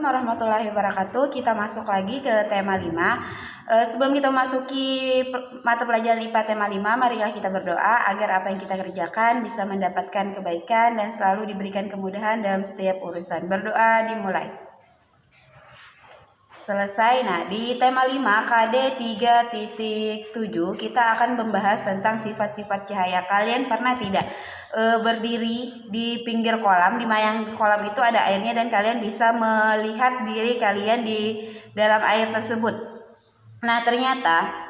Assalamualaikum warahmatullahi wabarakatuh. Kita masuk lagi ke tema 5. Sebelum kita masuki mata pelajaran IPA tema 5, marilah kita berdoa agar apa yang kita kerjakan bisa mendapatkan kebaikan dan selalu diberikan kemudahan dalam setiap urusan. Berdoa dimulai. Selesai. Nah, di tema 5 KD 3.7 kita akan membahas tentang sifat-sifat cahaya. Kalian pernah tidak berdiri di pinggir kolam, di mana kolam itu ada airnya dan kalian bisa melihat diri kalian di dalam air tersebut? Nah, ternyata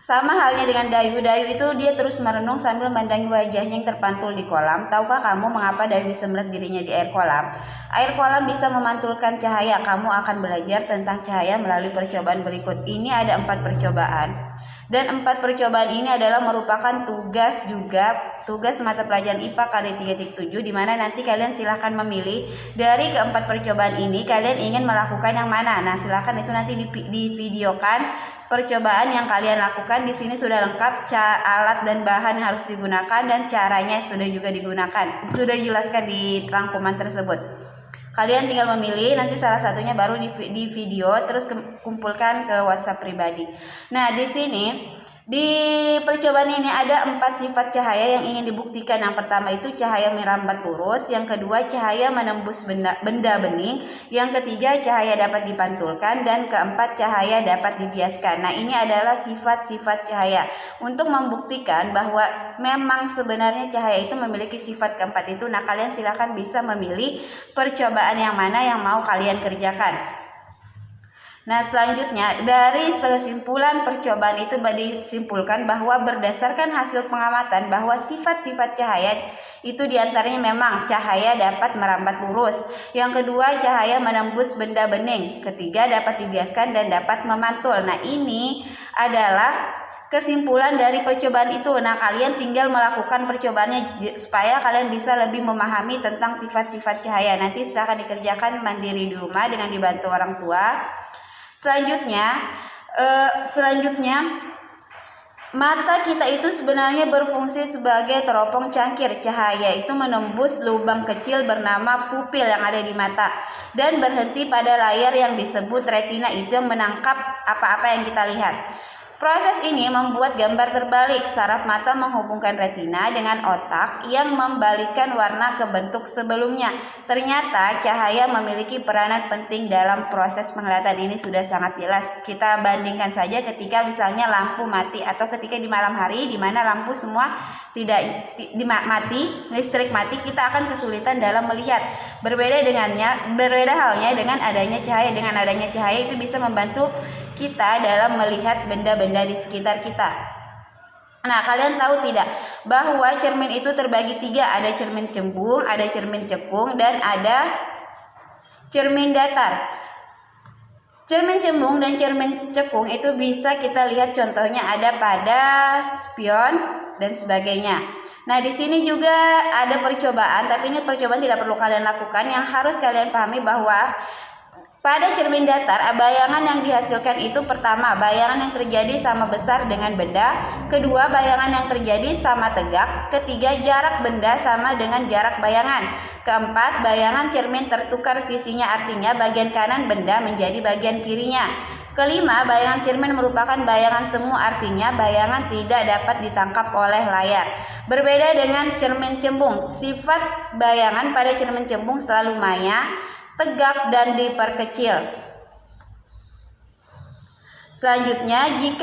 sama halnya dengan Dayu. Dayu itu dia terus merenung sambil memandangi wajahnya yang terpantul di kolam. Tahukah kamu mengapa Dayu bisa melihat dirinya di air kolam? Air kolam bisa memantulkan cahaya. Kamu akan belajar tentang cahaya melalui percobaan berikut. Ini ada 4 percobaan. Dan 4 percobaan ini adalah merupakan tugas mata pelajaran IPA KD 3.7, di mana nanti kalian silahkan memilih dari keempat percobaan ini kalian ingin melakukan yang mana. Nah, silahkan itu nanti divideokan percobaan yang kalian lakukan. Di sini sudah lengkap alat dan bahan yang harus digunakan dan caranya sudah juga digunakan. Sudah dijelaskan di rangkuman tersebut. Kalian tinggal memilih, nanti salah satunya baru di video, terus kumpulkan ke WhatsApp pribadi. Nah, di sini di percobaan ini ada 4 sifat cahaya yang ingin dibuktikan. Yang pertama itu cahaya merambat lurus, yang kedua cahaya menembus benda bening, yang ketiga cahaya dapat dipantulkan, dan keempat cahaya dapat dibiaskan. Nah, ini adalah sifat-sifat cahaya. Untuk membuktikan bahwa memang sebenarnya cahaya itu memiliki sifat keempat itu, nah kalian silahkan bisa memilih percobaan yang mana yang mau kalian kerjakan. Nah, selanjutnya dari kesimpulan percobaan itu disimpulkan bahwa berdasarkan hasil pengamatan bahwa sifat-sifat cahaya itu diantaranya memang cahaya dapat merambat lurus, yang kedua cahaya menembus benda bening, ketiga dapat dibiaskan dan dapat memantul. Nah, ini adalah kesimpulan dari percobaan itu. Nah, kalian tinggal melakukan percobaannya supaya kalian bisa lebih memahami tentang sifat-sifat cahaya. Nanti silakan dikerjakan mandiri di rumah dengan dibantu orang tua. Selanjutnya mata kita itu sebenarnya berfungsi sebagai teropong cangkir. Cahaya itu menembus lubang kecil bernama pupil yang ada di mata dan berhenti pada layar yang disebut retina, itu yang menangkap apa-apa yang kita lihat. Proses ini membuat gambar terbalik. Saraf mata menghubungkan retina dengan otak yang membalikkan warna ke bentuk sebelumnya. Ternyata cahaya memiliki peranan penting dalam proses penglihatan. Ini sudah sangat jelas. Kita bandingkan saja ketika misalnya lampu mati atau ketika di malam hari di mana lampu semua tidak mati, listrik mati, kita akan kesulitan dalam melihat. Berbeda halnya dengan adanya cahaya. Dengan adanya cahaya itu bisa membantu kita dalam melihat benda-benda di sekitar kita. Nah, kalian tahu tidak bahwa cermin itu terbagi 3, ada cermin cembung, ada cermin cekung, dan ada cermin datar. Cermin cembung dan cermin cekung itu bisa kita lihat contohnya ada pada spion dan sebagainya. Nah, di sini juga ada percobaan, tapi ini percobaan tidak perlu kalian lakukan. Yang harus kalian pahami bahwa pada cermin datar, bayangan yang dihasilkan itu pertama, bayangan yang terjadi sama besar dengan benda, kedua, bayangan yang terjadi sama tegak, ketiga, jarak benda sama dengan jarak bayangan, keempat, bayangan cermin tertukar sisinya, artinya bagian kanan benda menjadi bagian kirinya, kelima, bayangan cermin merupakan bayangan semu, artinya bayangan tidak dapat ditangkap oleh layar. Berbeda dengan cermin cembung, sifat bayangan pada cermin cembung selalu maya, tegak, dan diperkecil. Selanjutnya, jika